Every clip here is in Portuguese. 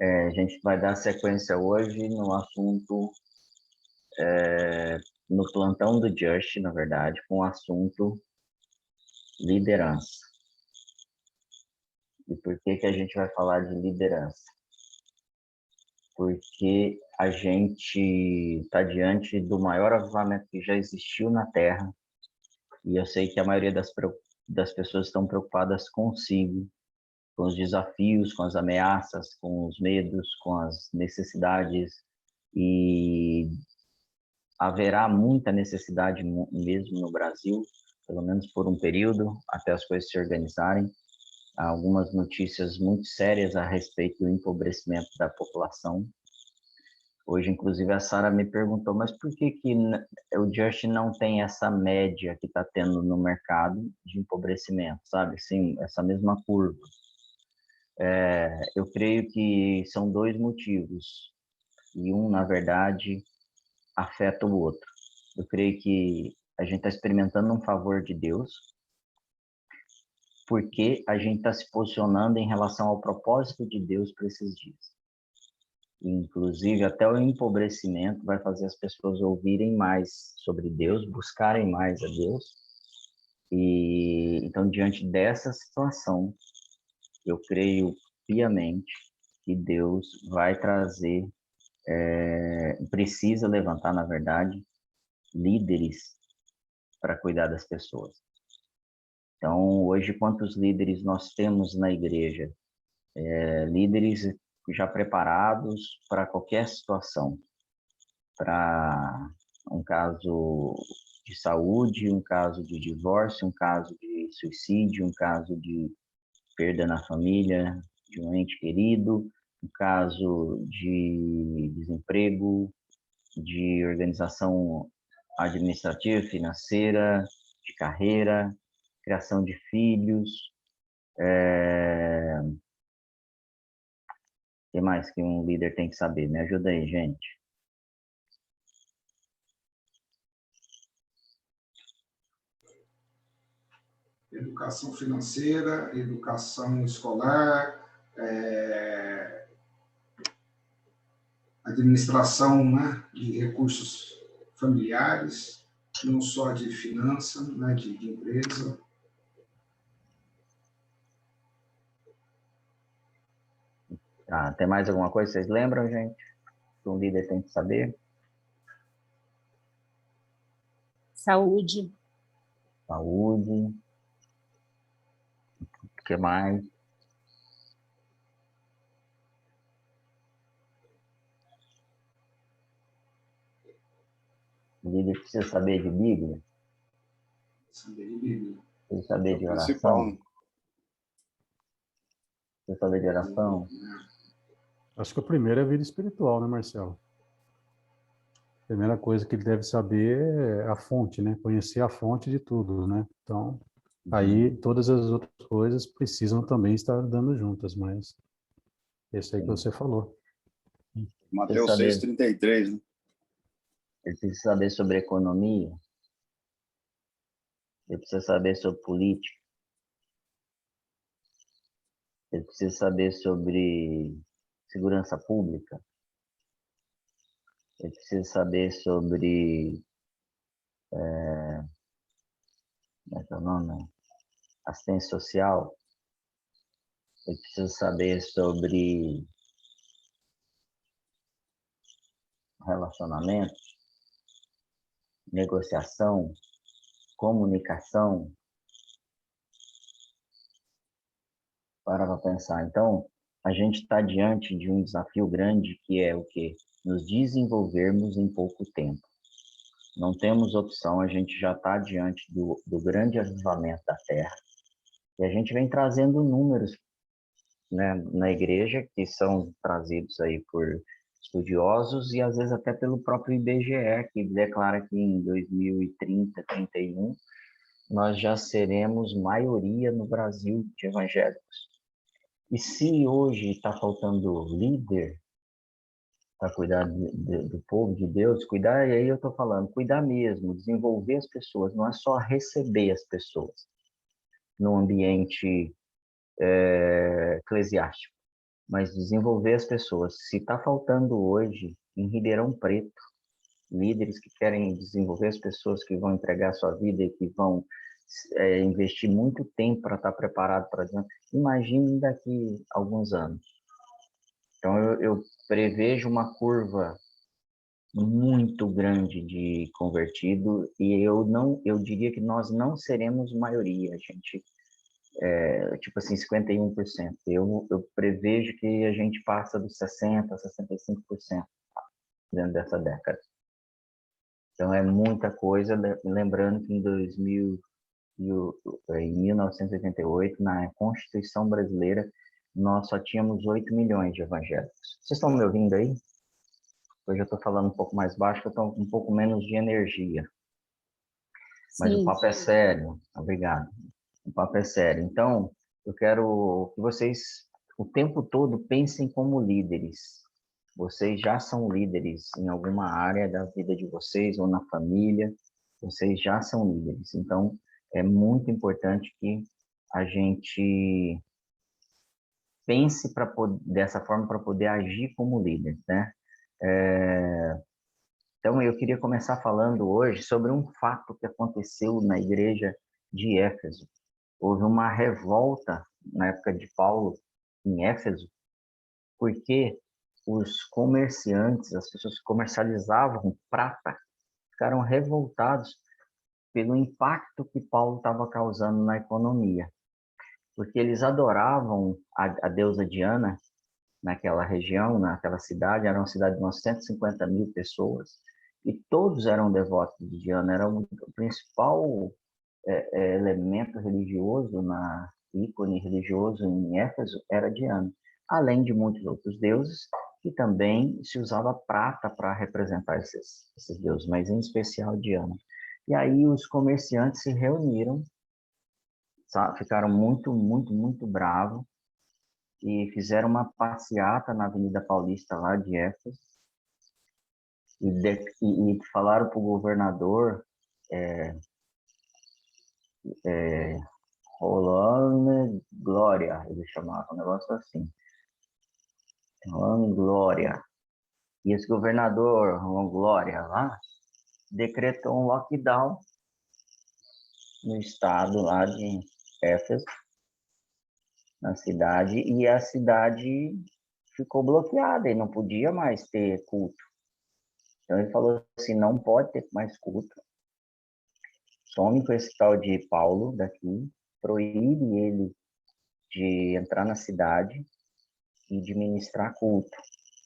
A gente vai dar sequência hoje no assunto, no plantão do Just, na verdade, com o assunto liderança. E por que que a gente vai falar de liderança? Porque a gente está diante do maior avivamento que já existiu na Terra, e eu sei que a maioria das pessoas estão preocupadas consigo, com os desafios, com as ameaças, com os medos, com as necessidades, e haverá muita necessidade mesmo no Brasil, pelo menos por um período, até as coisas se organizarem. Há algumas notícias muito sérias a respeito do empobrecimento da população. Hoje, inclusive, a Sara me perguntou, mas por que que o Just não tem essa média que está tendo no mercado de empobrecimento, sabe? Sim, essa mesma curva. Eu creio que são dois motivos, e um, na verdade, afeta o outro. Eu creio que a gente está experimentando um favor de Deus, porque a gente está se posicionando em relação ao propósito de Deus para esses dias. Inclusive, até o empobrecimento vai fazer as pessoas ouvirem mais sobre Deus, buscarem mais a Deus. E então, diante dessa situação, eu creio piamente que Deus vai trazer, precisa levantar, na verdade, líderes para cuidar das pessoas. Então, hoje, quantos líderes nós temos na igreja? Líderes já preparados para qualquer situação, para um caso de saúde, um caso de divórcio, um caso de suicídio, um caso de perda na família de um ente querido, um caso de desemprego, de organização administrativa, financeira, de carreira, criação de filhos. O que mais que um líder tem que saber? Me ajuda aí, gente. Educação financeira, educação escolar, administração, né, de recursos familiares, não só de finança, né, de empresa. Tem mais alguma coisa que vocês lembram, gente? Que um líder tem que saber? Saúde. Saúde. O que mais? O líder precisa saber de Bíblia? Saber de Bíblia. Precisa saber de oração? Principal. Precisa saber de oração? Acho que o primeiro é a vida espiritual, né, Marcelo? A primeira coisa que ele deve saber é a fonte, né? Conhecer a fonte de tudo, né? Então, aí todas as outras coisas precisam também estar andando juntas, mas esse aí que você falou. Mateus 6,33, né? Ele precisa saber sobre economia. Ele precisa saber sobre política. Ele precisa saber sobre segurança pública. Ele precisa saber sobre como é que é o nome? Assistência social. Ele precisa saber sobre relacionamento, negociação, comunicação. Para pensar. Então, a gente está diante de um desafio grande, que é o quê? Nos desenvolvermos em pouco tempo. Não temos opção, a gente já está diante do grande avivamento da Terra. E a gente vem trazendo números, né, na igreja, que são trazidos aí por estudiosos e às vezes até pelo próprio IBGE, que declara que em 2030, 31, nós já seremos maioria no Brasil de evangélicos. E se hoje está faltando líder para cuidar do povo de Deus, cuidar, e aí eu estou falando, cuidar mesmo, desenvolver as pessoas, não é só receber as pessoas no ambiente eclesiástico, mas desenvolver as pessoas. Se está faltando hoje em Ribeirão Preto, líderes que querem desenvolver as pessoas, que vão entregar a sua vida e que vão investir muito tempo para estar preparado para isso, imagine daqui a alguns anos. Então, eu prevejo uma curva muito grande de convertido e eu diria que nós não seremos maioria, gente. Tipo assim, 51%. Eu prevejo que a gente passa dos 60%, 65% dentro dessa década. Então, é muita coisa. Lembrando que em 1988, na Constituição Brasileira, nós só tínhamos 8 milhões de evangélicos. Vocês estão me ouvindo aí? Hoje eu estou falando um pouco mais baixo, porque eu estou com um pouco menos de energia. Mas o papo é sério. Obrigado. O papo é sério. Então, eu quero que vocês, o tempo todo, pensem como líderes. Vocês já são líderes em alguma área da vida de vocês ou na família. Vocês já são líderes. Então, é muito importante que a gente pense dessa forma para poder agir como líder, né? Então, eu queria começar falando hoje sobre um fato que aconteceu na igreja de Éfeso. Houve uma revolta na época de Paulo em Éfeso, porque os comerciantes, as pessoas que comercializavam prata, ficaram revoltados pelo impacto que Paulo estava causando na economia. Porque eles adoravam a deusa Diana naquela região, naquela cidade, era uma cidade de umas 150 mil pessoas, e todos eram devotos de Diana, era o principal elemento religioso, ícone religioso em Éfeso, era Diana, além de muitos outros deuses, que também se usava prata para representar esses deuses, mas em especial Diana. E aí os comerciantes se reuniram, sabe, ficaram muito, muito, muito bravos, e fizeram uma passeata na Avenida Paulista, lá de Éfeso, e falaram para o governador Rolando Glória, ele chamava, um negócio assim. Rolando Glória. E esse governador, Rolando Glória, lá, decretou um lockdown no estado lá de Éfeso, na cidade, e a cidade ficou bloqueada e não podia mais ter culto. Então ele falou assim, não pode ter mais culto. Some com esse tal de Paulo daqui, proíbe ele de entrar na cidade e de ministrar culto,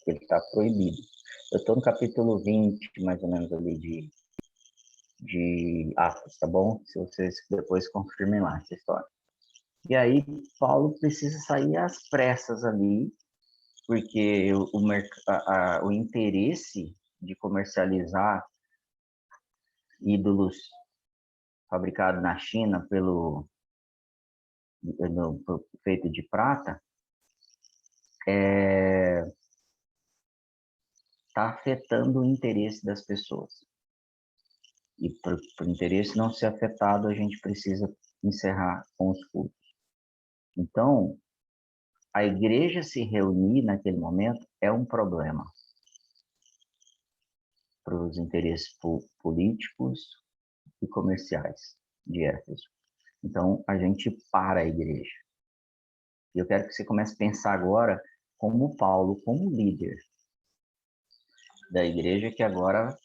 que ele está proibido. Eu estou no capítulo 20, mais ou menos, ali de Atos, tá bom? Se vocês depois confirmem lá essa história. E aí, Paulo precisa sair às pressas ali, porque o interesse de comercializar ídolos fabricados na China feito de prata está afetando o interesse das pessoas. E para o interesse não ser afetado, a gente precisa encerrar com os cultos. Então, a igreja se reunir naquele momento é um problema para os interesses políticos e comerciais de Éfeso. Então, a gente para a igreja. E eu quero que você comece a pensar agora como Paulo, como líder da igreja, que agora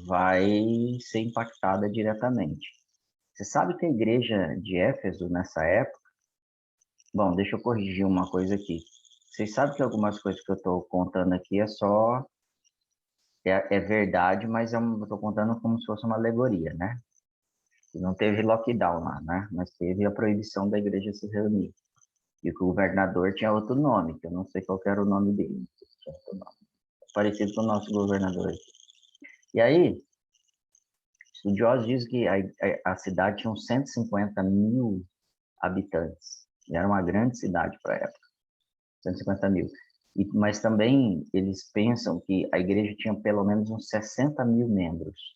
vai ser impactada diretamente. Você sabe que a igreja de Éfeso, nessa época... Bom, deixa eu corrigir uma coisa aqui. Vocês sabem que algumas coisas que eu estou contando aqui é verdade, mas eu estou contando como se fosse uma alegoria, né? E não teve lockdown lá, né? Mas teve a proibição da igreja se reunir. E o governador tinha outro nome, que eu não sei qual era o nome dele. Parecido com o nosso governador aqui. E aí, estudiosos dizem que a cidade tinha uns 150 mil habitantes. E era uma grande cidade para a época. 150 mil. Mas também eles pensam que a igreja tinha pelo menos uns 60 mil membros.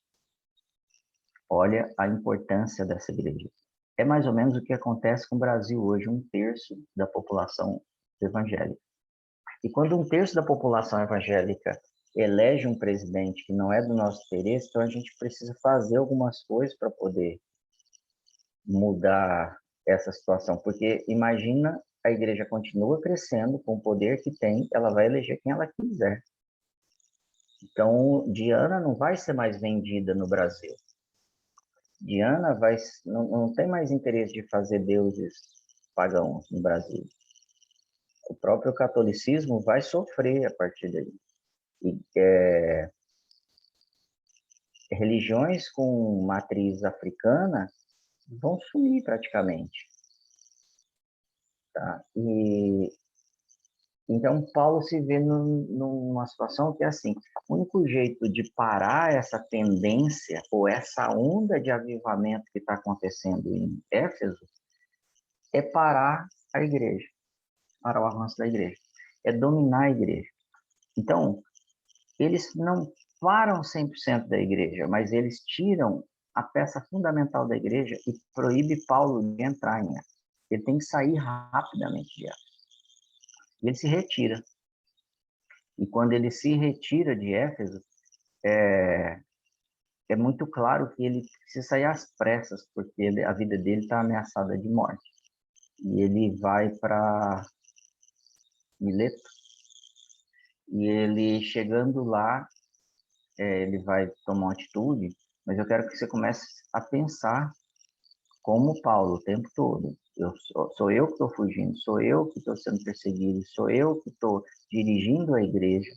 Olha a importância dessa igreja. É mais ou menos o que acontece com o Brasil hoje, 1/3 da população evangélica. E quando 1/3 da população evangélica elege um presidente que não é do nosso interesse, então a gente precisa fazer algumas coisas para poder mudar essa situação. Porque imagina, a igreja continua crescendo com o poder que tem, ela vai eleger quem ela quiser. Então, Diana não vai ser mais vendida no Brasil. Diana não tem mais interesse de fazer deuses pagãos no Brasil. O próprio catolicismo vai sofrer a partir daí. E, religiões com matriz africana vão sumir praticamente. Tá? E então Paulo se vê numa situação que é assim: o único jeito de parar essa tendência ou essa onda de avivamento que está acontecendo em Éfeso é parar a igreja, parar o avanço da igreja, é dominar a igreja. Então, eles não param 100% da igreja, mas eles tiram a peça fundamental da igreja e proíbe Paulo de entrar em ela. Ele tem que sair rapidamente de Éfeso. Ele se retira. E quando ele se retira de Éfeso, é muito claro que ele precisa sair às pressas, porque a vida dele está ameaçada de morte. E ele vai para Mileto, e ele, chegando lá, ele vai tomar uma atitude, mas eu quero que você comece a pensar como Paulo o tempo todo. Sou eu que estou fugindo, sou eu que estou sendo perseguido, sou eu que estou dirigindo a igreja.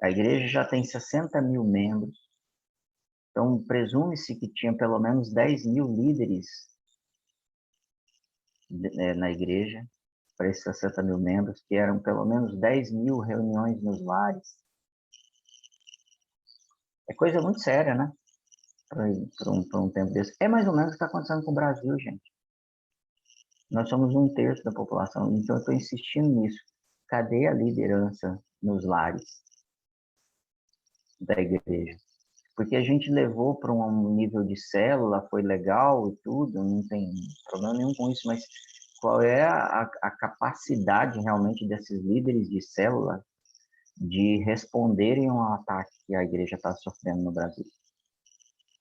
A igreja já tem 60 mil membros, então presume-se que tinha pelo menos 10 mil líderes na igreja, para esses 60 mil membros, que eram pelo menos 10 mil reuniões nos lares. É coisa muito séria, né? Para um tempo desse. É mais ou menos o que está acontecendo com o Brasil, gente. Nós somos 1/3 da população, então eu estou insistindo nisso. Cadê a liderança nos lares da igreja? Porque a gente levou para um nível de célula, foi legal e tudo, não tem problema nenhum com isso, mas qual é a capacidade realmente desses líderes de célula de responderem ao ataque que a igreja está sofrendo no Brasil?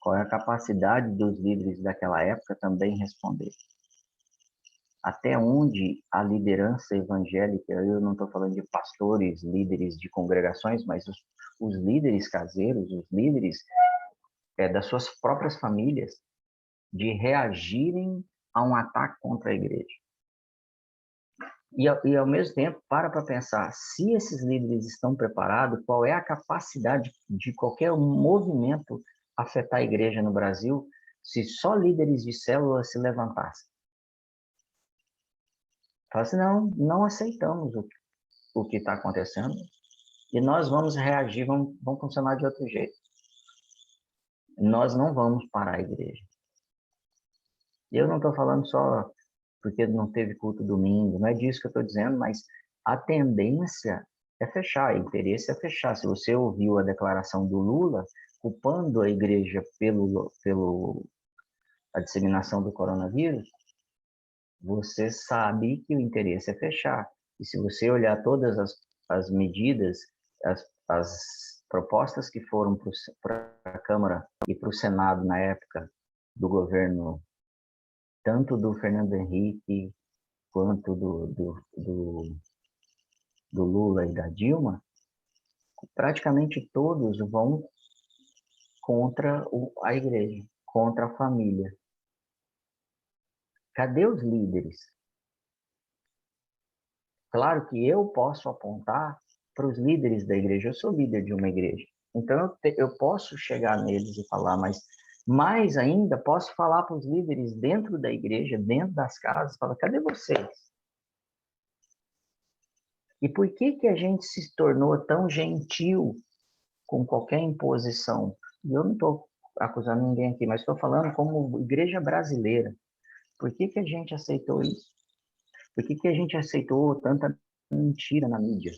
Qual é a capacidade dos líderes daquela época também responder? Até onde a liderança evangélica, eu não estou falando de pastores, líderes de congregações, mas os líderes caseiros, os líderes das suas próprias famílias, de reagirem a um ataque contra a igreja. E ao mesmo tempo, para pensar, se esses líderes estão preparados, qual é a capacidade de qualquer movimento afetar a igreja no Brasil, se só líderes de célula se levantassem? Fala assim, não aceitamos o que está acontecendo e nós vamos reagir, vamos funcionar de outro jeito. Nós não vamos parar a igreja. E eu não estou falando só porque não teve culto domingo, não é disso que eu estou dizendo, mas a tendência é fechar, o interesse é fechar. Se você ouviu a declaração do Lula, culpando a igreja a disseminação do coronavírus, você sabe que o interesse é fechar. E se você olhar todas as medidas, as propostas que foram para a Câmara e para o Senado na época do governo, tanto do Fernando Henrique quanto do Lula e da Dilma, praticamente todos vão contra a igreja, contra a família. Cadê os líderes? Claro que eu posso apontar para os líderes da igreja. Eu sou líder de uma igreja. Então, eu posso chegar neles e falar, mas mais ainda, posso falar para os líderes dentro da igreja, dentro das casas, falar, cadê vocês? E por que a gente se tornou tão gentil com qualquer imposição? Eu não estou acusando ninguém aqui, mas estou falando como igreja brasileira. Por que a gente aceitou isso? Por que a gente aceitou tanta mentira na mídia?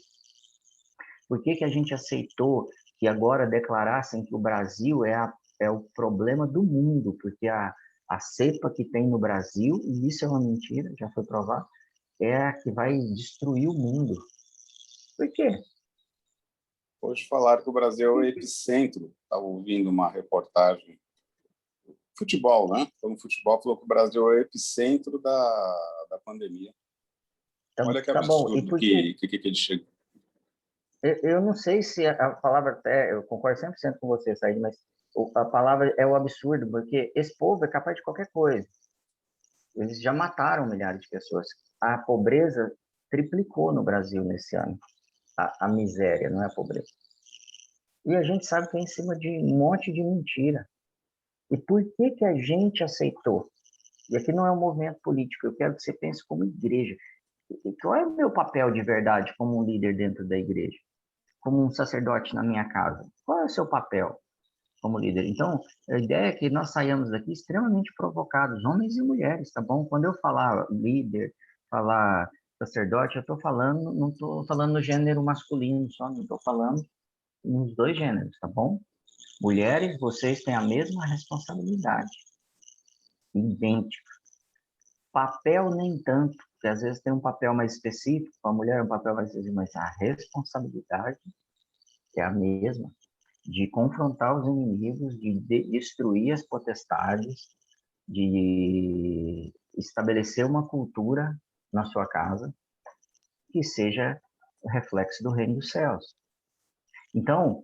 Por que a gente aceitou que agora declarassem que o Brasil é o problema do mundo? Porque a cepa que tem no Brasil, e isso é uma mentira, já foi provado, é a que vai destruir o mundo. Por quê? Hoje falaram que o Brasil é o epicentro. Estava ouvindo uma reportagem. Futebol, né? Então, o futebol falou que o Brasil é o epicentro da pandemia. Então, Olha que tá bom. E absurdo por quê? que ele chega. Eu não sei se a palavra até, eu concordo 100% com você, Said, mas a palavra é o absurdo, porque esse povo é capaz de qualquer coisa. Eles já mataram milhares de pessoas. A pobreza triplicou no Brasil nesse ano. A miséria, não é a pobreza. E a gente sabe que é em cima de um monte de mentira. E por que que a gente aceitou? E aqui não é um movimento político, eu quero que você pense como igreja. E qual é o meu papel de verdade como um líder dentro da igreja? Como um sacerdote na minha casa? Qual é o seu papel como líder? Então, a ideia é que nós saiamos daqui extremamente provocados, homens e mulheres, tá bom? Quando eu falar líder, falar sacerdote, eu estou falando, não estou falando no gênero masculino só, não estou falando nos dois gêneros, tá bom? Mulheres, vocês têm a mesma responsabilidade, idêntica. Papel nem tanto, porque às vezes tem um papel mais específico, para a mulher um papel mais específico, mas a responsabilidade é a mesma, de confrontar os inimigos, de destruir as potestades, de estabelecer uma cultura na sua casa que seja o reflexo do reino dos céus. Então,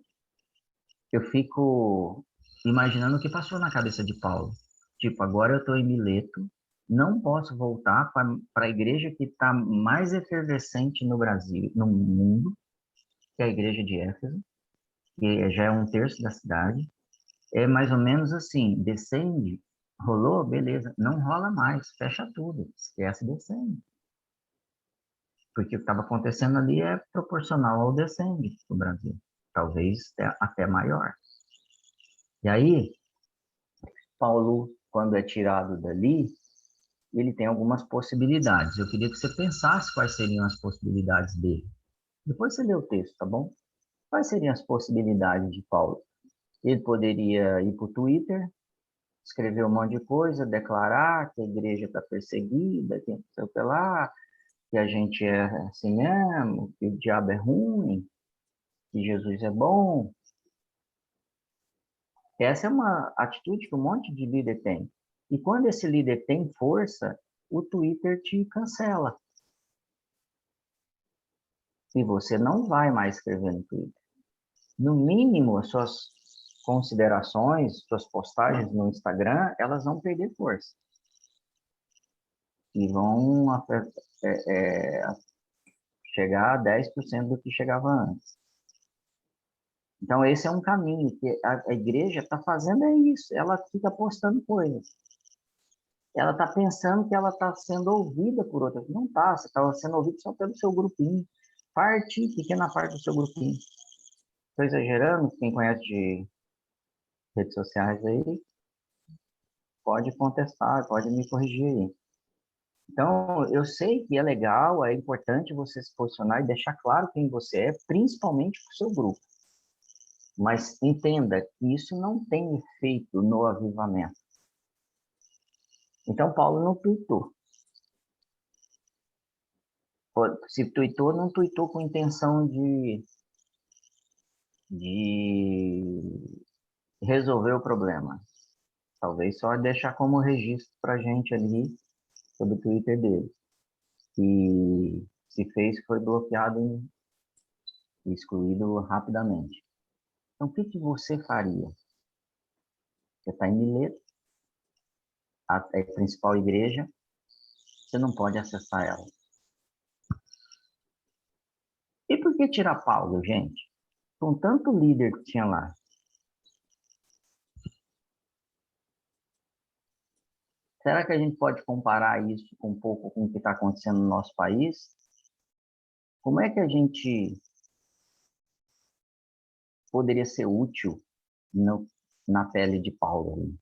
eu fico imaginando o que passou na cabeça de Paulo. Tipo, agora eu estou em Mileto, não posso voltar para a igreja que está mais efervescente no Brasil, no mundo, que é a igreja de Éfeso, que já é 1/3 da cidade. É mais ou menos assim, descende, rolou, beleza, não rola mais, fecha tudo, esquece descende. Porque o que estava acontecendo ali é proporcional ao descende do Brasil, talvez até maior. E aí, Paulo, quando é tirado dali, ele tem algumas possibilidades. Eu queria que você pensasse quais seriam as possibilidades dele. Depois você lê o texto, tá bom? Quais seriam as possibilidades de Paulo? Ele poderia ir para o Twitter, escrever um monte de coisa, declarar que a igreja está perseguida, que não sei o que lá, que a gente é assim mesmo, que o diabo é ruim, que Jesus é bom. Essa é uma atitude que um monte de líder tem. E quando esse líder tem força, o Twitter te cancela. E você não vai mais escrever no Twitter. No mínimo, as suas considerações, suas postagens no Instagram, elas vão perder força. E vão chegar a 10% do que chegava antes. Então, esse é um caminho que a igreja está fazendo, é isso. Ela fica postando coisas. Ela está pensando que ela está sendo ouvida por outras. Não está, você está sendo ouvido só pelo seu grupinho. Pequena parte do seu grupinho. Estou exagerando? Quem conhece de redes sociais aí, pode contestar, pode me corrigir aí. Então, eu sei que é legal, é importante você se posicionar e deixar claro quem você é, principalmente para o seu grupo. Mas entenda que isso não tem efeito no avivamento. Então, Paulo não tuitou. Se tuitou, não tuitou com intenção de resolver o problema. Talvez só deixar como registro para a gente ali sobre o Twitter dele. E se fez, foi bloqueado e excluído rapidamente. Então, o que você faria? Você está em Mileto, a principal igreja, você não pode acessar ela. E por que tirar Paulo, gente? Com tanto líder que tinha lá. Será que a gente pode comparar isso um pouco com o que está acontecendo no nosso país? Como é que a gente poderia ser útil na pele de Paulo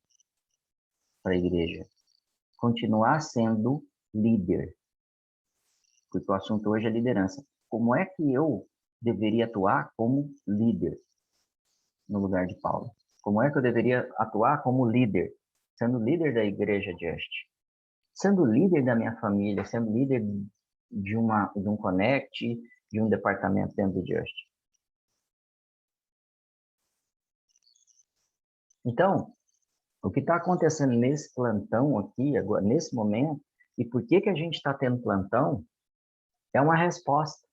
para a igreja? Continuar sendo líder. Porque o assunto hoje é liderança. Como é que eu deveria atuar como líder no lugar de Paulo? Como é que eu deveria atuar como líder? Sendo líder da igreja Just. Sendo líder da minha família, sendo líder de um Connect, de um departamento dentro do Just. Então, o que está acontecendo nesse plantão aqui, agora, nesse momento, e por que a gente está tendo plantão, é uma resposta.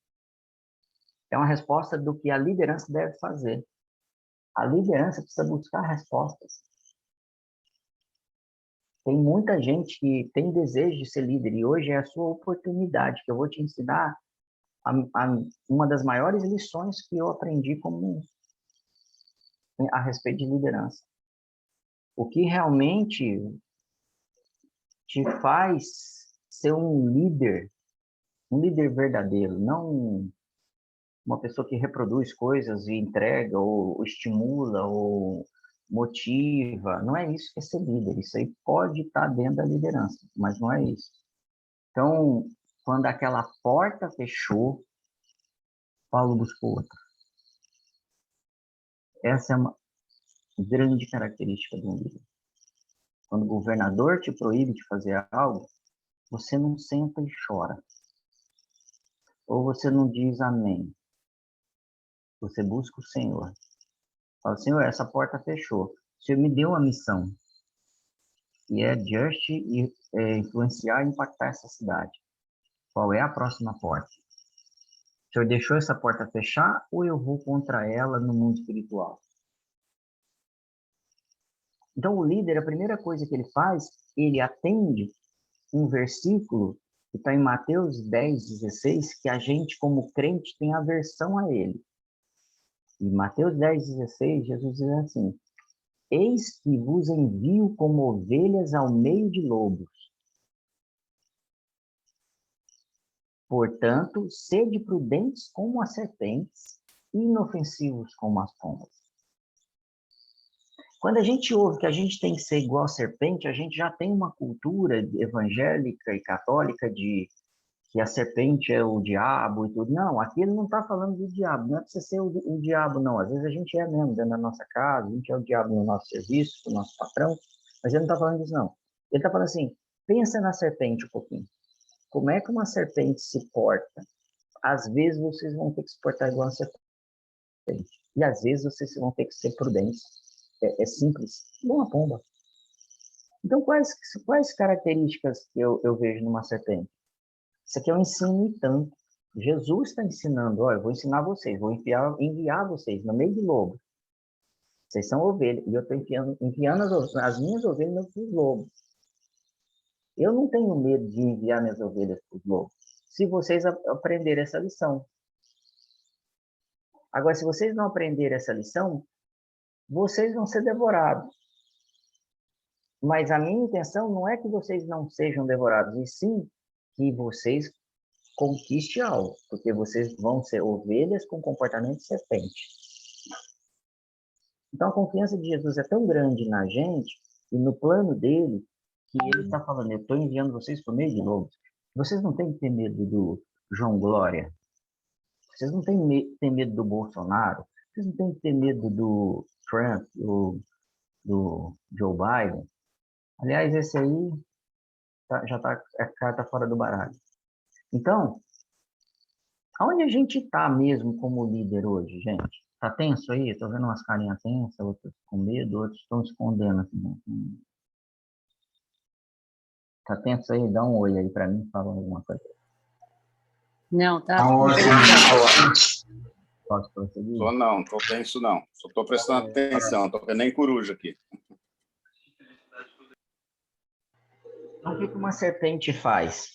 É uma resposta do que a liderança deve fazer. A liderança precisa buscar respostas. Tem muita gente que tem desejo de ser líder, e hoje é a sua oportunidade, que eu vou te ensinar uma das maiores lições que eu aprendi a respeito de liderança. O que realmente te faz ser um líder verdadeiro, não uma pessoa que reproduz coisas e entrega, ou estimula, ou motiva. Não é isso que é ser líder. Isso aí pode estar dentro da liderança, mas não é isso. Então, quando aquela porta fechou, Paulo buscou outra. Essa é uma grande característica de um líder. Quando o governador te proíbe de fazer algo, você não senta e chora. Ou você não diz amém. Você busca o Senhor. Fala, Senhor, essa porta fechou. O Senhor me deu uma missão. E é just influenciar e impactar essa cidade. Qual é a próxima porta? O Senhor deixou essa porta fechar ou eu vou contra ela no mundo espiritual? Então, o líder, a primeira coisa que ele faz, ele atende um versículo que está em Mateus 10:16, que a gente, como crente, tem aversão a ele. Em Mateus 10:16, Jesus diz assim: eis que vos envio como ovelhas ao meio de lobos. Portanto, sede prudentes como as serpentes e inofensivos como as pombas. Quando a gente ouve que a gente tem que ser igual a serpente, a gente já tem uma cultura evangélica e católica de que a serpente é o diabo e tudo. Não, aqui ele não está falando do diabo, não é para você ser o diabo, não. Às vezes a gente é mesmo dentro da nossa casa, a gente é o diabo no nosso serviço, com o nosso patrão, mas ele não está falando disso, não. Ele está falando assim, pensa na serpente um pouquinho. Como é que uma serpente se porta? Às vezes vocês vão ter que se portar igual a serpente. E às vezes vocês vão ter que ser prudentes. É simples, igual uma pomba. Então, quais características que eu vejo numa serpente? Isso aqui é um ensino e tanto. Jesus está ensinando, olha, eu vou ensinar vocês, vou enviar vocês no meio de lobo. Vocês são ovelhas, e eu estou enviando as minhas ovelhas para os lobos. Eu não tenho medo de enviar minhas ovelhas para os lobos, se vocês aprenderem essa lição. Agora, se vocês não aprenderem essa lição, vocês vão ser devorados. Mas a minha intenção não é que vocês não sejam devorados, e sim que vocês conquistem algo, porque vocês vão ser ovelhas com comportamento de serpente. Então, a confiança de Jesus é tão grande na gente e no plano dele, que ele está falando, eu estou enviando vocês por meio de lobos. Vocês não têm que ter medo do João Glória. Vocês não têm que ter medo do Bolsonaro. Vocês não têm que ter medo do Trump, do Joe Biden. Aliás, esse aí já está a carta fora do baralho. Então, aonde a gente está mesmo como líder hoje, gente? Tá tenso aí? Estou vendo umas carinhas tensas, outros com medo, outros estão escondendo. Assim. Tá tenso aí? Dá um oi aí para mim, fala alguma coisa. Não, tá. Tá ótimo. Posso prosseguir? Tô tenso não. Só estou prestando atenção, estou vendo nem coruja aqui. Então, o que uma serpente faz?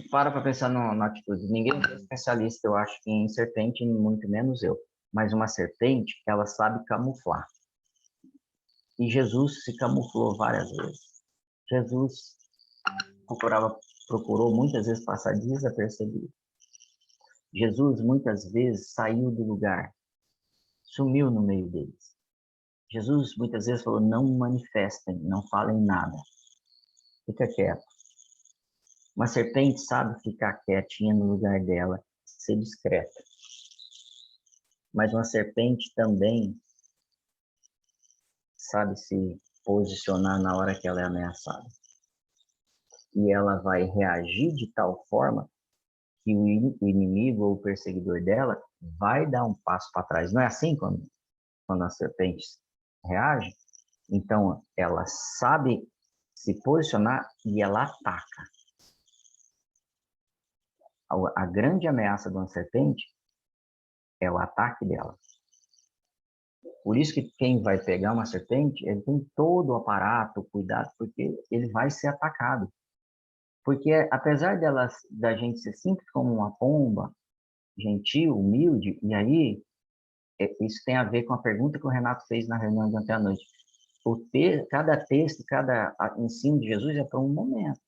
Para pensar na atitude. Ninguém é especialista, eu acho, em serpente, muito menos eu. Mas uma serpente, ela sabe camuflar. E Jesus se camuflou várias vezes. Jesus procurou muitas vezes passar desapercebido. Jesus muitas vezes saiu do lugar, sumiu no meio deles. Jesus muitas vezes falou, não manifestem, não falem nada. Fica quieto. Uma serpente sabe ficar quietinha no lugar dela, ser discreta. Mas uma serpente também sabe se posicionar na hora que ela é ameaçada. E ela vai reagir de tal forma que o inimigo ou o perseguidor dela vai dar um passo para trás. Não é assim quando a serpente reage? Então, ela sabe se posicionar e ela ataca. A grande ameaça de uma serpente é o ataque dela. Por isso que quem vai pegar uma serpente, ele tem todo o aparato, cuidado, porque ele vai ser atacado. Porque apesar da gente ser simples como uma pomba, gentil, humilde, e aí isso tem a ver com a pergunta que o Renato fez na reunião de ontem à noite. Cada texto, cada ensino de Jesus é para um momento.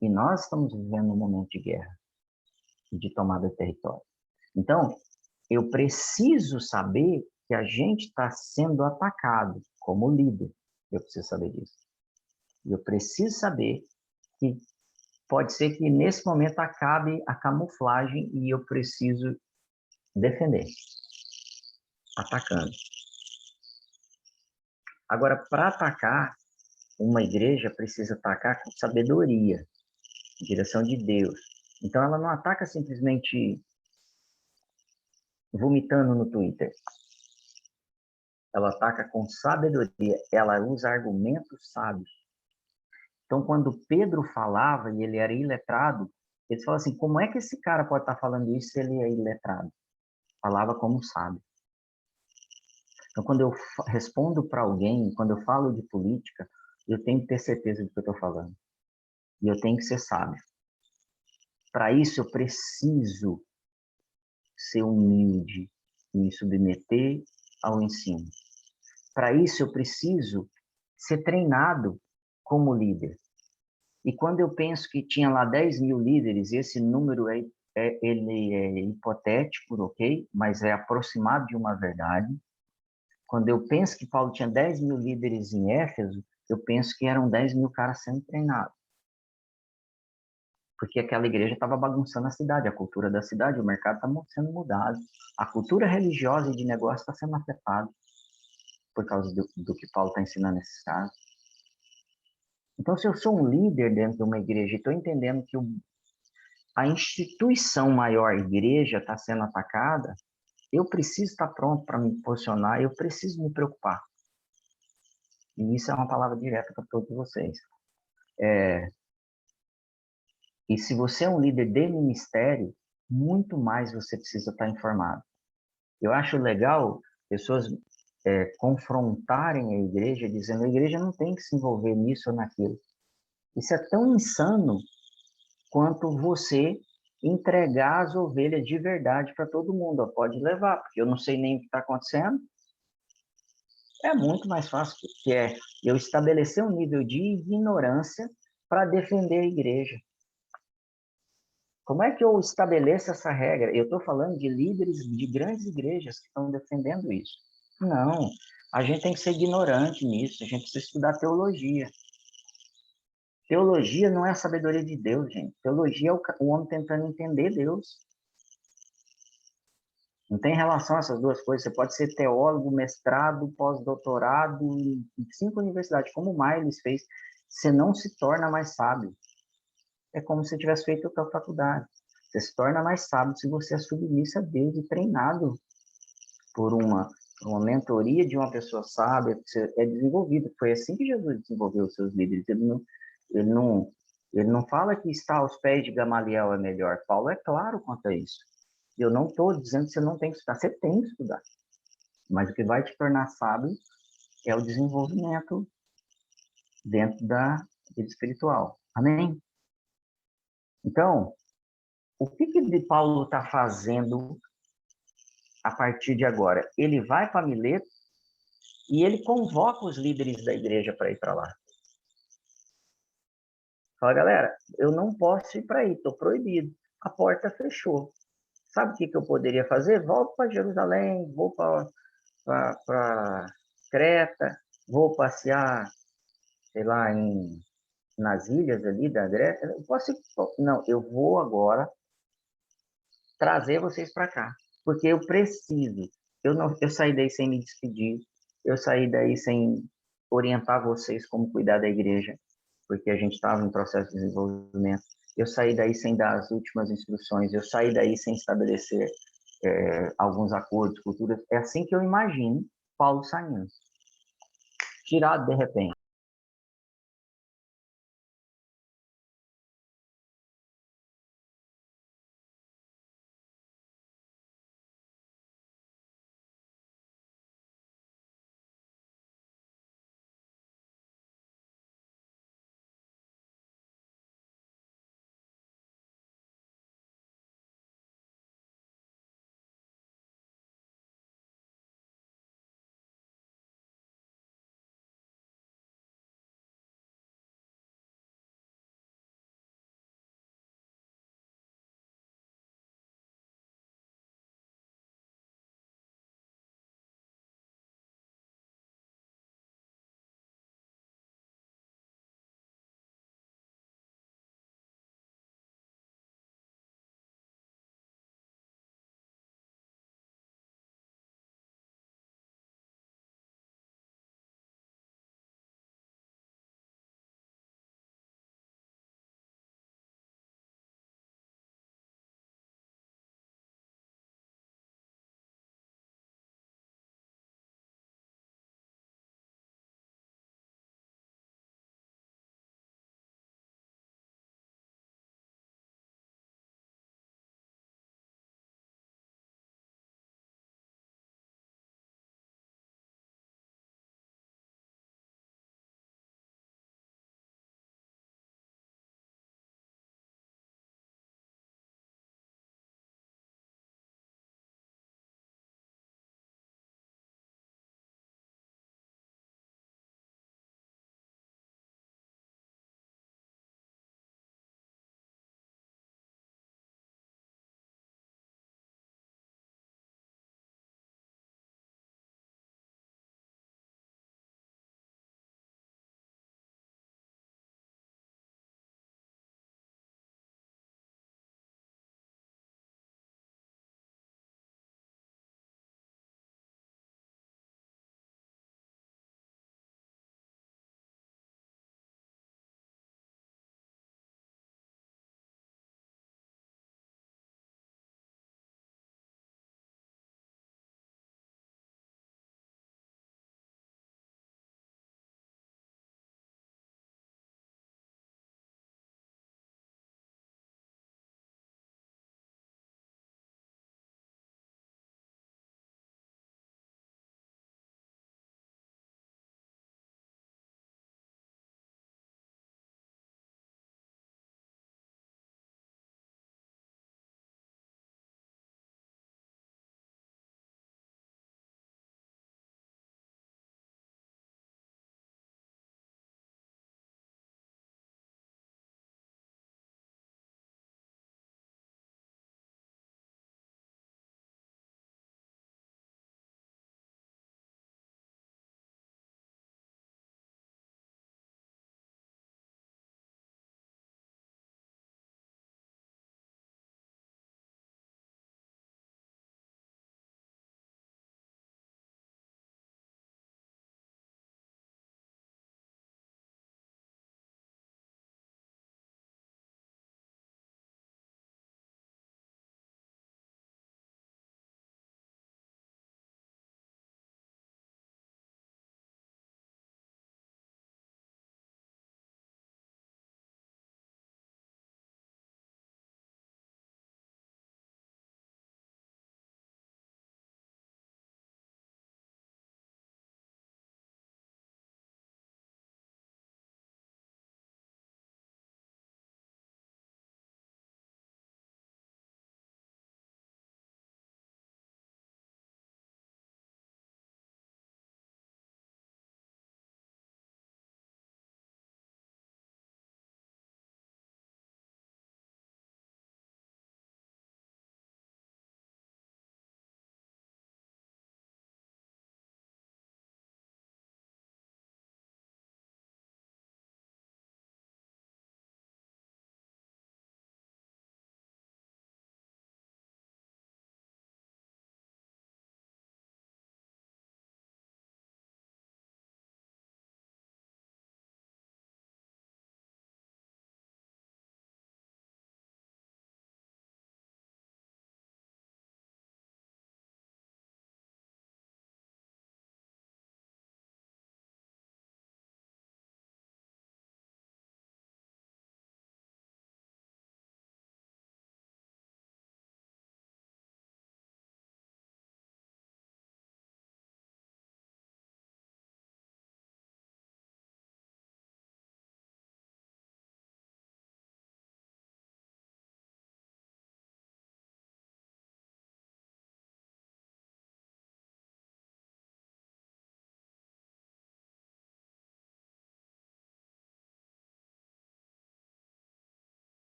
E nós estamos vivendo um momento de guerra, de tomada de território. Então, eu preciso saber que a gente está sendo atacado como líder. Eu preciso saber disso. Eu preciso saber que pode ser que nesse momento acabe a camuflagem e eu preciso defender, atacando. Agora, para atacar, uma igreja precisa atacar com sabedoria, direção de Deus. Então, ela não ataca simplesmente vomitando no Twitter. Ela ataca com sabedoria, ela usa argumentos sábios. Então, quando Pedro falava, e ele era iletrado, ele falava assim, como é que esse cara pode estar falando isso se ele é iletrado? Falava como sábio. Então, quando eu respondo para alguém, quando eu falo de política, eu tenho que ter certeza do que eu estou falando. E eu tenho que ser sábio. Para isso, eu preciso ser humilde e me submeter ao ensino. Para isso, eu preciso ser treinado como líder. E quando eu penso que tinha lá 10 mil líderes, esse número ele é hipotético, ok? Mas é aproximado de uma verdade. Quando eu penso que Paulo tinha 10 mil líderes em Éfeso, eu penso que eram 10 mil caras sendo treinados. Porque aquela igreja estava bagunçando a cidade, a cultura da cidade, o mercado está sendo mudado. A cultura religiosa e de negócio está sendo afetada por causa do que Paulo está ensinando nesses casos. Então, se eu sou um líder dentro de uma igreja e estou entendendo que a instituição maior, igreja, está sendo atacada, eu preciso estar pronto para me posicionar, eu preciso me preocupar. E isso é uma palavra direta para todos vocês. E se você é um líder de ministério, muito mais você precisa estar informado. Eu acho legal pessoas confrontarem a igreja, dizendo a igreja não tem que se envolver nisso ou naquilo. Isso é tão insano quanto você entregar as ovelhas de verdade para todo mundo. Ó, pode levar, porque eu não sei nem o que está acontecendo. É muito mais fácil, que é eu estabelecer um nível de ignorância para defender a igreja. Como é que eu estabeleço essa regra? Eu estou falando de líderes de grandes igrejas que estão defendendo isso. Não, a gente tem que ser ignorante nisso, a gente precisa estudar teologia. Teologia não é a sabedoria de Deus, gente. Teologia é o homem tentando entender Deus. Não tem relação a essas duas coisas. Você pode ser teólogo, mestrado, pós-doutorado em 5 universidades, como o Miles fez. Você não se torna mais sábio. É como se tivesse feito a tua faculdade. Você se torna mais sábio se você é submisso a Deus e treinado por uma mentoria de uma pessoa sábia, que é desenvolvida. Foi assim que Jesus desenvolveu os seus líderes. Ele não fala que estar aos pés de Gamaliel é melhor. Paulo é claro quanto a isso. Eu não estou dizendo que você não tem que estudar. Você tem que estudar. Mas o que vai te tornar sábio é o desenvolvimento dentro da vida espiritual. Amém? Então, o que Paulo está fazendo a partir de agora? Ele vai para Mileto e ele convoca os líderes da igreja para ir para lá. Fala, galera, eu não posso ir para aí, estou proibido. A porta fechou. Sabe o que eu poderia fazer? Volto para Jerusalém, vou para Creta, vou passear, sei lá, nas ilhas ali da Grécia. Não, eu vou agora trazer vocês para cá, porque eu preciso. Eu saí daí sem me despedir, eu saí daí sem orientar vocês como cuidar da igreja, porque a gente estava em processo de desenvolvimento. eu saí daí sem dar as últimas instruções, eu saí daí sem estabelecer alguns acordos, culturas. É assim que eu imagino Paulo saindo. Tirado de repente.